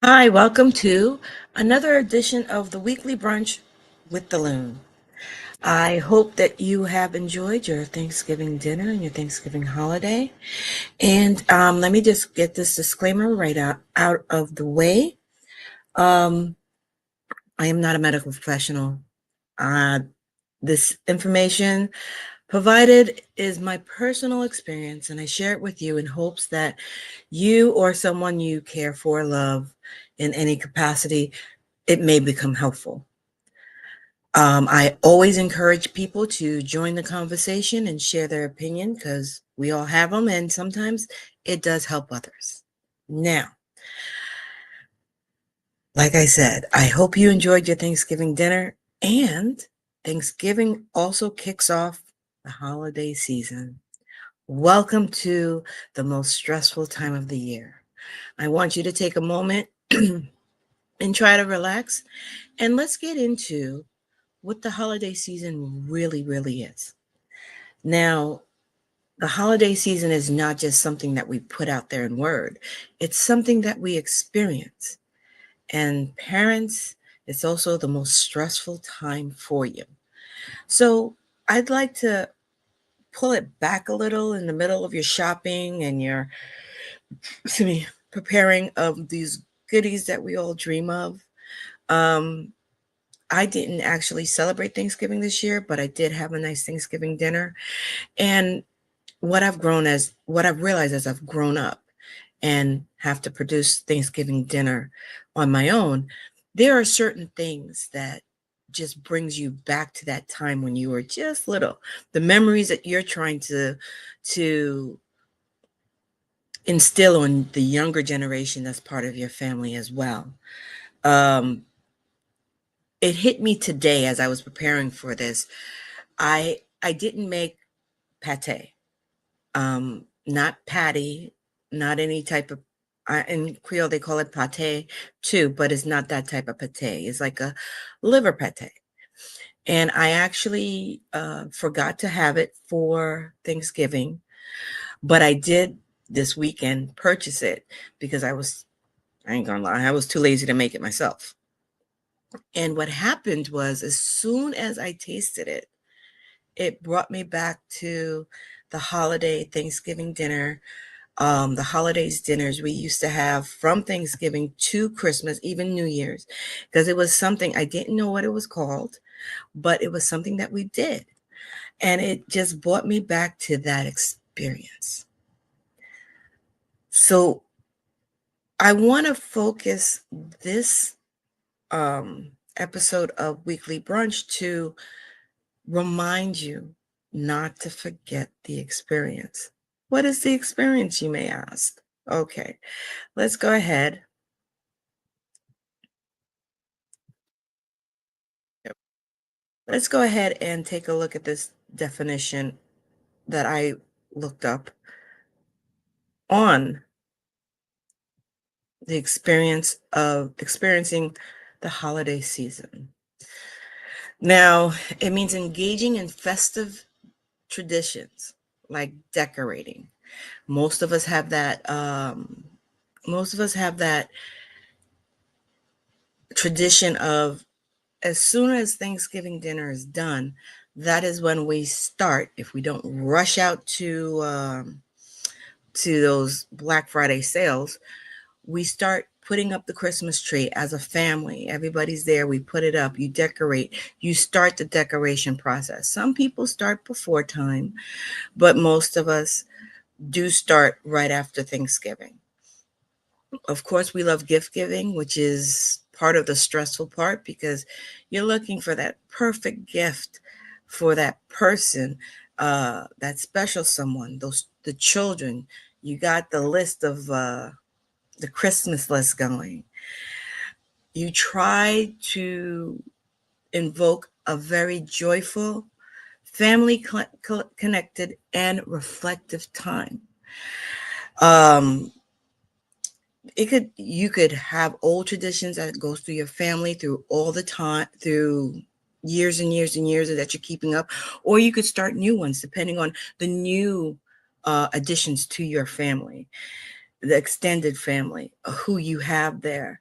Hi, welcome to another edition of the Weekly Brunch with the Loon. I hope that you have enjoyed your Thanksgiving dinner and your Thanksgiving holiday. And let me just get this disclaimer right out of the way. Um, I am not a medical professional. Uh, this information provided is my personal experience, and I share it with you in hopes that you or someone you care for, love in any capacity, it may become helpful. I always encourage people to join the conversation and share their opinion because we all have them, and sometimes it does help others. Now, like I said, I hope you enjoyed your Thanksgiving dinner, and Thanksgiving also kicks off the holiday season. Welcome to the most stressful time of the year. I want you to take a moment and try to relax, and let's get into what the holiday season really is. Now, the holiday season is not just something that we put out there in word, it's something that we experience. And parents, it's also the most stressful time for you. So, I'd like to pull it back a little in the middle of your shopping and your excuse me, preparing of these goodies that we all dream of. Um, I didn't actually celebrate Thanksgiving this year, but I did have a nice Thanksgiving dinner. And what I've realized as I've grown up and have to produce Thanksgiving dinner on my own, there are certain things that just brings you back to that time when you were just little. The memories that you're trying to instill on the younger generation that's part of your family as well. Um, it hit me today as I was preparing for this. I didn't make pate. Not patty, not any type of in Creole they call it pate too, but it's not that type of pate. It's like a liver pate. And I actually forgot to have it for Thanksgiving, but I did this weekend purchase it because I ain't gonna lie, I was too lazy to make it myself. And what happened was as soon as I tasted it, it brought me back to the holiday Thanksgiving dinner, the holidays dinners we used to have from Thanksgiving to Christmas, even New Year's, because it was something I didn't know what it was called, but it was something that we did. And it just brought me back to that experience. So I want to focus this episode of Weekly Brunch to remind you not to forget the experience. What is the experience, you may ask? Okay, let's go ahead. Yep. Let's go ahead and take a look at this definition that I looked up on the experience of experiencing the holiday season. Now, it means engaging in festive traditions like decorating. Most of us have that. Most of us have that tradition of as soon as Thanksgiving dinner is done, that is when we start. If we don't rush out to those Black Friday sales, we start putting up the Christmas tree as a family. Everybody's there. We put it up. You decorate. You start the decoration process. Some people start before time, but most of us do start right after Thanksgiving. Of course, we love gift giving, which is part of the stressful part because you're looking for that perfect gift for that person, that special someone, those the children. You got the list of the Christmas list going. You try to invoke a very joyful, family connected, and reflective time. Um, you could have old traditions that goes through your family through all the time through years and years and years that you're keeping up, or you could start new ones depending on the new additions to your family. the extended family, who you have there.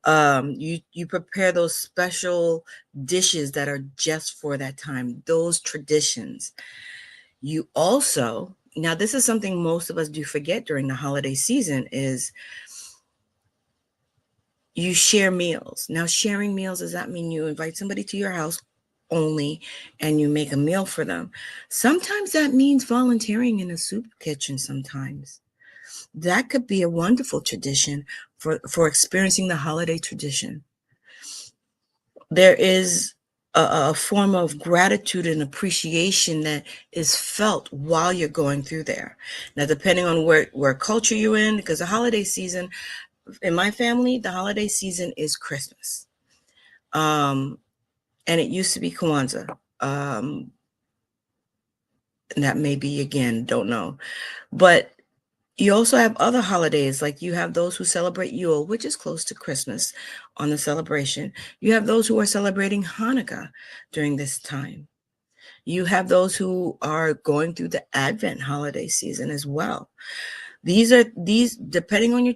You prepare those special dishes that are just for that time, those traditions. You also, now this is something most of us do forget during the holiday season, is you share meals. Now, sharing meals, does that mean you invite somebody to your house only and you make a meal for them? Sometimes that means volunteering in a soup kitchen sometimes. That could be a wonderful tradition for experiencing the holiday tradition. There is a form of gratitude and appreciation that is felt while you're going through there. Now, depending on where culture you're in, because the holiday season, in my family, the holiday season is Christmas. And it used to be Kwanzaa. And that may be again, don't know. But you also have other holidays, like you have those who celebrate Yule, which is close to Christmas on the celebration. You have those who are celebrating Hanukkah during this time. You have those who are going through the Advent holiday season as well. These depending on your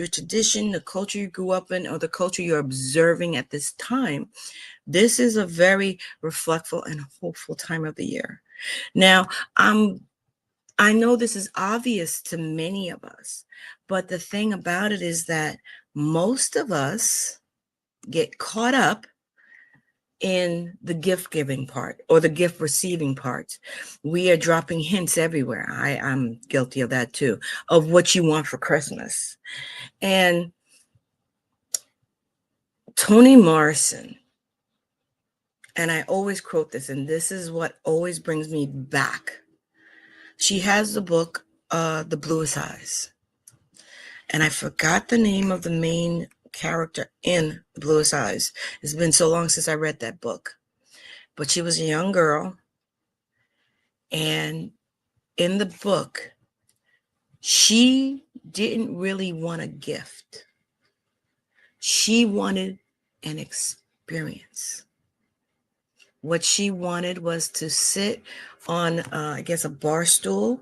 tradition, the culture you grew up in, or the culture you're observing at this time. This is a very reflectfful and hopeful time of the year. Now, I know this is obvious to many of us, but the thing about it is that most of us get caught up in the gift giving part or the gift receiving part. We are dropping hints everywhere. I'm guilty of that too, of what you want for Christmas. And Toni Morrison, and I always quote this, and this is what always brings me back. She has the book, The Bluest Eyes. And I forgot the name of the main character in The Bluest Eyes. It's been so long since I read that book. But she was a young girl. And in the book, she didn't really want a gift. She wanted an experience. What she wanted was to sit on, I guess, a bar stool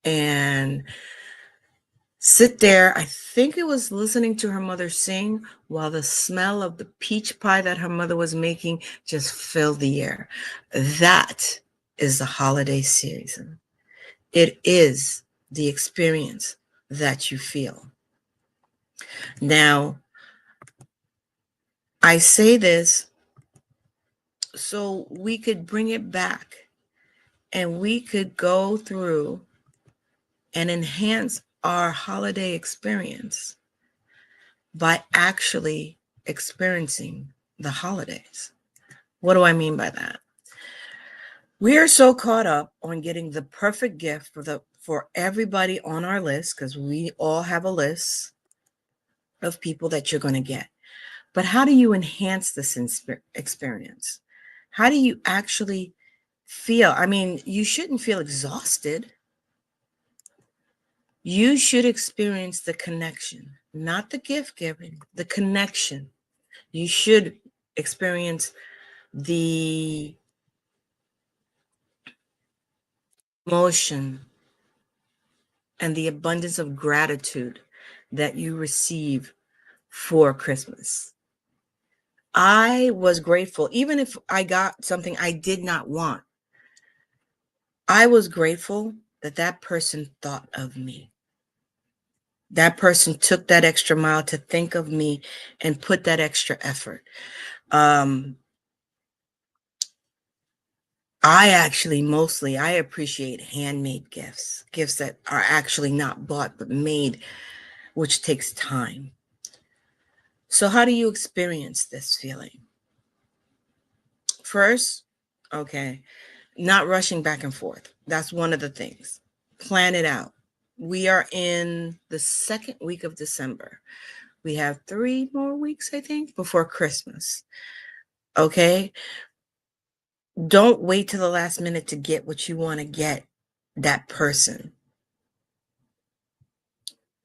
and sit there. I think it was listening to her mother sing while the smell of the peach pie that her mother was making just filled the air. That is the holiday season. It is the experience that you feel. Now, I say this so we could bring it back and we could go through and enhance our holiday experience by actually experiencing the holidays. What do I mean by that? We are so caught up on getting the perfect gift for everybody on our list, because we all have a list of people that you're going to get. But how do you enhance this experience? How do you actually feel? I mean, you shouldn't feel exhausted. You should experience the connection, not the gift giving, the connection. You should experience the emotion and the abundance of gratitude that you receive for Christmas. I was grateful, even if I got something I did not want. I was grateful that that person thought of me. That person took that extra mile to think of me and put that extra effort. I appreciate handmade gifts that are actually not bought but made, which takes time. So how do you experience this feeling? First, okay, not rushing back and forth. That's one of the things. Plan it out. We are in the second week of December. We have 3 more weeks, I think, before Christmas. Okay? Don't wait till the last minute to get what you want to get that person.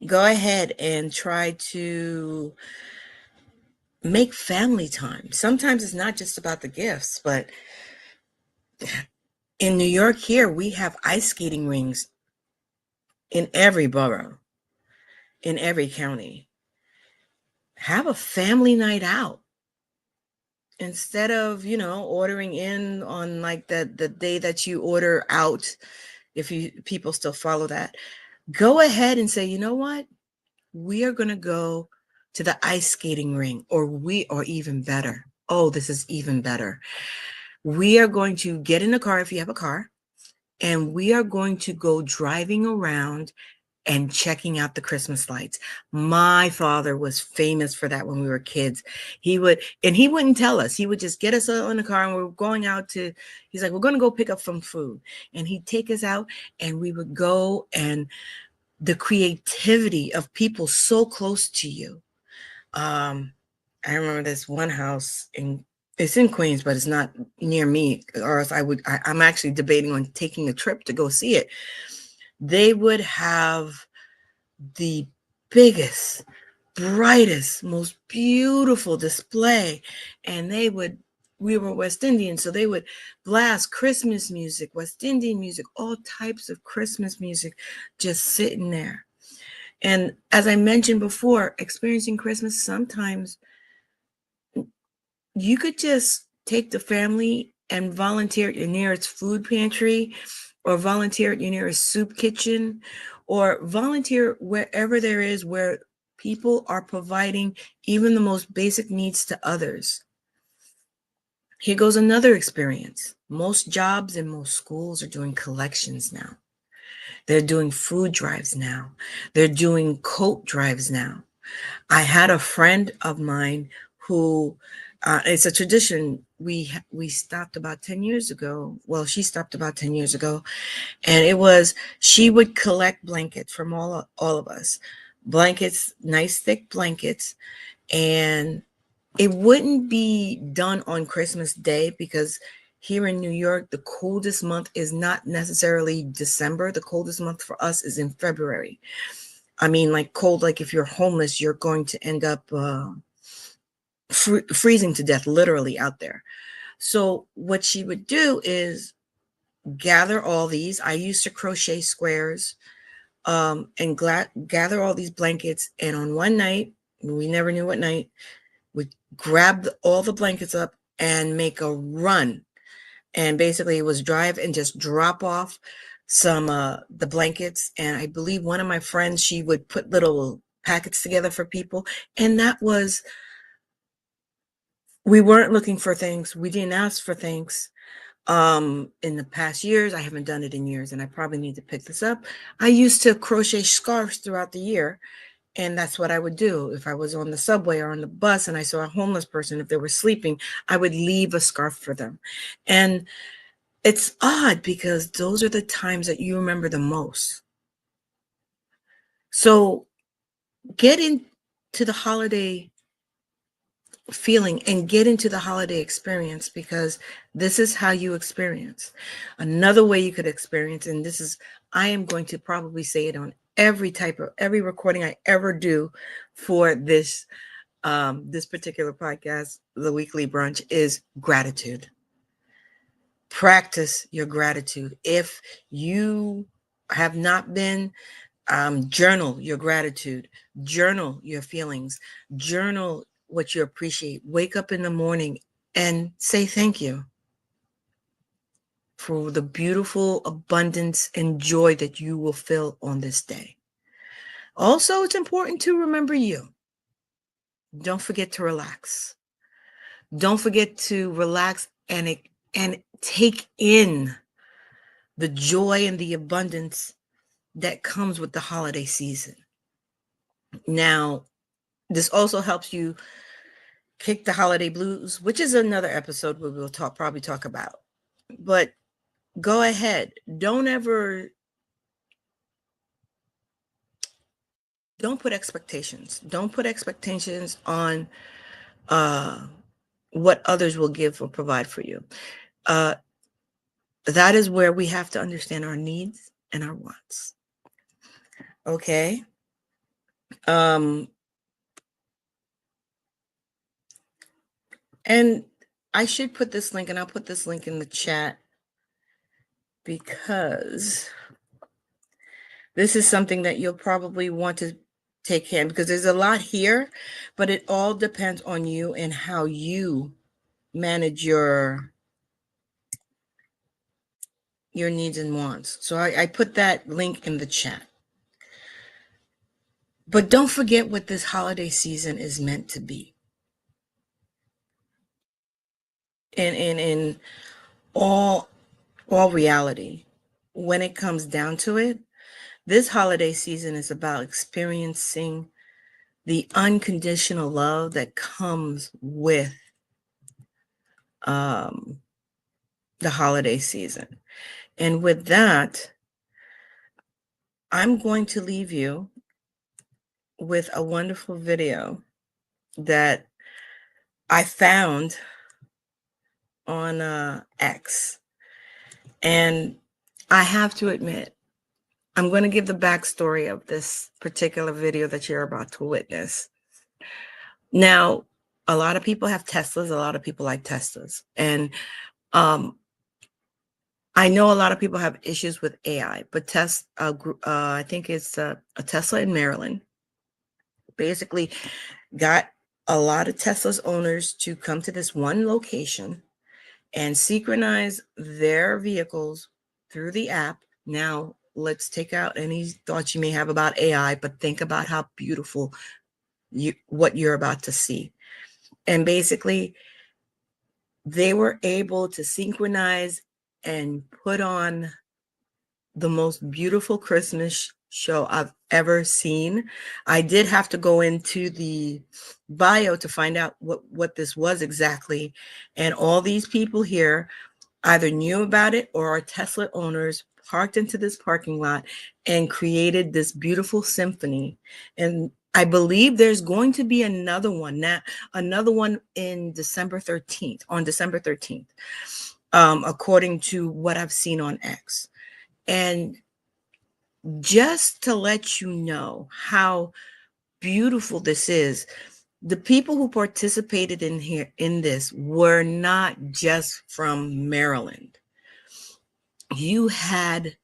Go ahead and try to make family time. Sometimes it's not just about the gifts, but in New York here, we have ice skating rinks in every borough, in every county. Have a family night out instead of, ordering in on like the day that you order out. If you people still follow that, go ahead and say, you know what? We are going to go to the ice skating ring, or even better. Oh, this is even better. We are going to get in a car if you have a car, and we are going to go driving around and checking out the Christmas lights. My father was famous for that when we were kids. He wouldn't tell us. He would just get us in the car and we were going out he's like, we're going to go pick up some food. And he'd take us out and we would go, and the creativity of people so close to you. I remember this one house it's in Queens, but it's not near me, or else I'm actually debating on taking a trip to go see it. They would have the biggest, brightest, most beautiful display. And we were West Indian, so they would blast Christmas music, West Indian music, all types of Christmas music, just sitting there. And as I mentioned before, experiencing Christmas, sometimes you could just take the family and volunteer at your nearest food pantry, or volunteer at your nearest soup kitchen, or volunteer wherever there is where people are providing even the most basic needs to others. Here goes another experience. Most jobs and most schools are doing collections now. They're doing food drives now. They're doing coat drives now. I had a friend of mine who, it's a tradition. We stopped about 10 years ago. Well, she stopped about 10 years ago, and she would collect blankets from all of us, blankets, nice thick blankets, and it wouldn't be done on Christmas Day because here in New York, the coldest month is not necessarily December. The coldest month for us is in February. I mean, like cold, like if you're homeless, you're going to end up freezing to death, literally out there. So what she would do is gather all these. I used to crochet squares, and gather all these blankets. And on one night, we never knew what night, we grab all the blankets up and make a run. And basically it was drive and just drop off some the blankets. And I believe one of my friends, she would put little packets together for people. And we weren't looking for things. We didn't ask for things. In the past years, I haven't done it in years, and I probably need to pick this up. I used to crochet scarves throughout the year, and that's what I would do. If I was on the subway or on the bus and I saw a homeless person, if they were sleeping, I would leave a scarf for them. And it's odd because those are the times that you remember the most. So get into the holiday feeling and get into the holiday experience, because this is how you experience. Another way you could experience, and I am going to probably say it on every recording I ever do for this particular podcast, the Weekly Brunch, is gratitude. Practice your gratitude. If you have not been, journal your gratitude, journal your feelings, journal what you appreciate. Wake up in the morning and say thank you for the beautiful abundance and joy that you will feel on this day. Also, it's important to remember you. Don't forget to relax. Don't forget to relax and take in the joy and the abundance that comes with the holiday season. Now, this also helps you kick the holiday blues, which is another episode where we'll probably talk about. But go ahead. Don't put expectations. Don't put expectations on what others will give or provide for you. That is where we have to understand our needs and our wants. Okay. And I should put this link, and I'll put this link in the chat, because This is something that you'll probably want to take care of because there's a lot here, but it all depends on you and how you manage your needs and wants. So I put that link in the chat. But don't forget what this holiday season is meant to be. In all reality, when it comes down to it, this holiday season is about experiencing the unconditional love that comes with the holiday season. And with that, I'm going to leave you with a wonderful video that I found on X. And I have to admit, I'm going to give the backstory of this particular video that you're about to witness. Now, a lot of people have Teslas. A lot of people like Teslas. And I know a lot of people have issues with AI, but I think it's a Tesla in Maryland, basically got a lot of Tesla's owners to come to this one location and synchronize their vehicles through the app. Now, let's take out any thoughts you may have about AI, but think about how beautiful what you're about to see. And basically, they were able to synchronize and put on the most beautiful Christmas show I've ever seen. I did have to go into the bio to find out what this was exactly. And all these people here either knew about it or are Tesla owners parked into this parking lot and created this beautiful symphony. And I believe there's going to be another one in December 13th, on December 13th, according to what I've seen on X. And just to let you know how beautiful this is, the people who participated in this were not just from Maryland. You had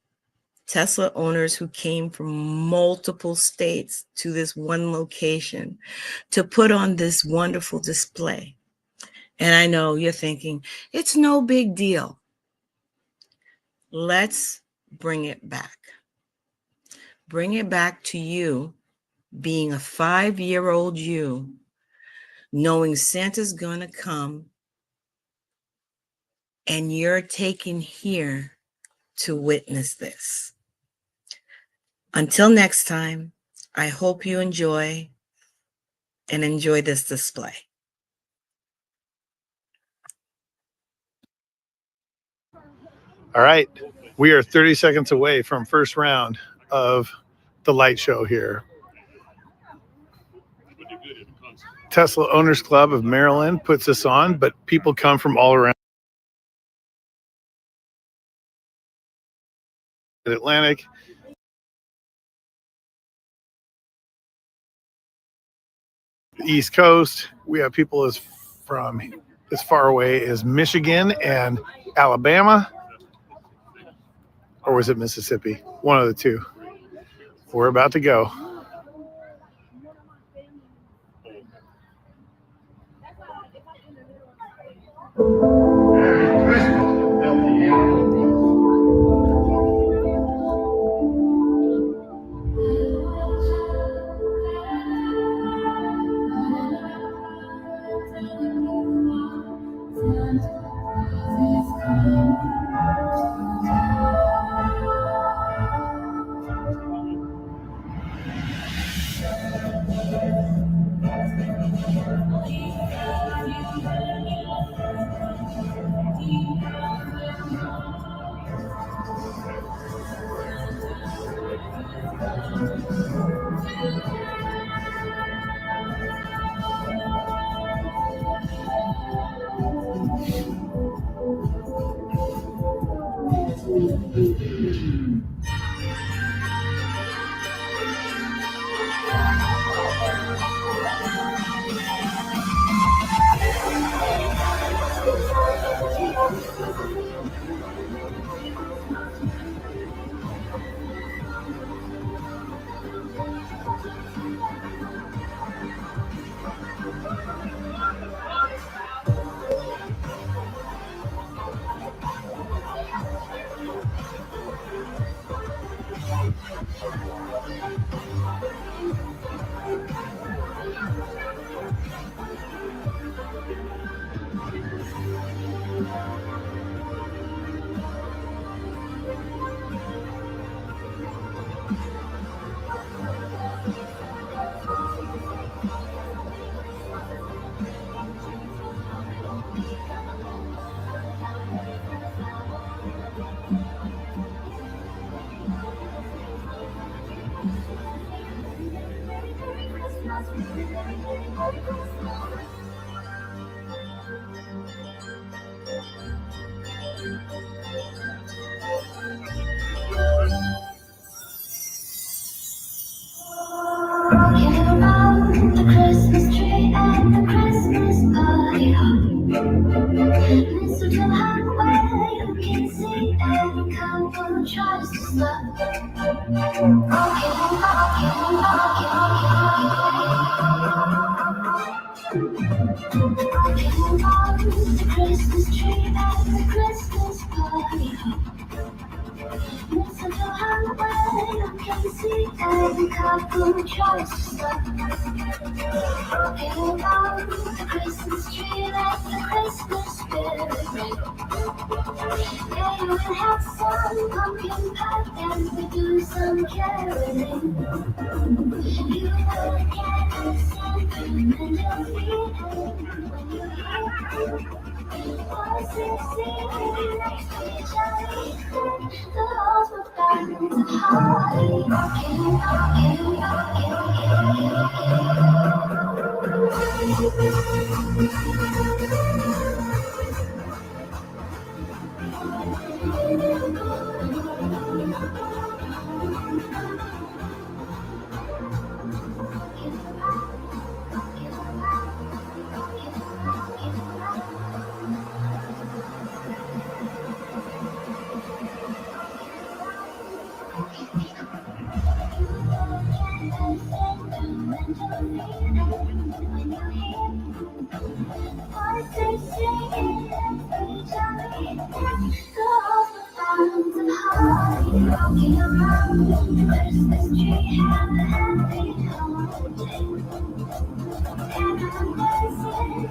Tesla owners who came from multiple states to this one location to put on this wonderful display. And I know you're thinking, it's no big deal. Let's bring it back. Bring it back to you being a 5-year-old you, knowing Santa's going to come and you're taken here to witness this. Until next time, I hope you enjoy this display. All right, we are 30 seconds away from first round of the light show here. Tesla Owners Club of Maryland puts this on, but people come from all around the Atlantic. The East Coast, we have people from as far away as Michigan and Alabama, or was it Mississippi? One of the two. We're about to go. the Christmas tree at the Christmas party. Mistletoe hung where you can see every couple tries to stop. Talking about the Christmas tree like the Christmas spirit ring. Yeah, you will have some pumpkin pie and we do some caroling. You will get a sentimental feeling when you hear voices singing next to each other. The halls were bound to holly, rocking, rocking, rocking around the Christmas tree, have a happy holiday. And I'm dancing